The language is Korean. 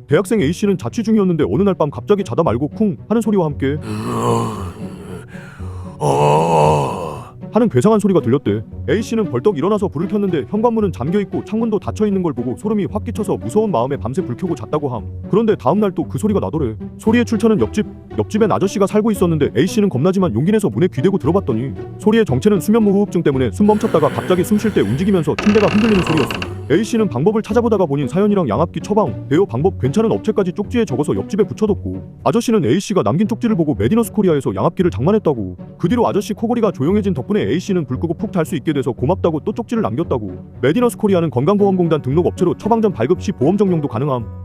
대학생 A씨는 자취 중이었는데 어느 날 밤 갑자기 자다 말고 쿵 하는 소리와 함께 하는 괴상한 소리가 들렸대. A씨는 벌떡 일어나서 불을 켰는데 현관문은 잠겨있고 창문도 닫혀있는 걸 보고 소름이 확 끼쳐서 무서운 마음에 밤새 불 켜고 잤다고 함. 그런데 다음날 또 그 소리가 나더래. 소리의 출처는 옆집엔 아저씨가 살고 있었는데 A씨는 겁나지만 용기 내서 문에 귀대고 들어봤더니 소리의 정체는 수면무호흡증 때문에 숨 멈췄다가 갑자기 숨 쉴 때 움직이면서 침대가 흔들리는 소리였어. A씨는 방법을 찾아보다가 본인 사연이랑 양압기 처방, 대여 방법 괜찮은 업체까지 쪽지에 적어서 옆집에 붙여뒀고, 아저씨는 A씨가 남긴 쪽지를 보고 메디너스 코리아에서 양압기를 장만했다고. 그 뒤로 아저씨 코골이가 조용해진 덕분에 A씨는 불 끄고 푹 잘 수 있게 돼서 고맙다고 또 쪽지를 남겼다고. 메디너스 코리아는 건강보험공단 등록 업체로 처방전 발급 시 보험 적용도 가능함.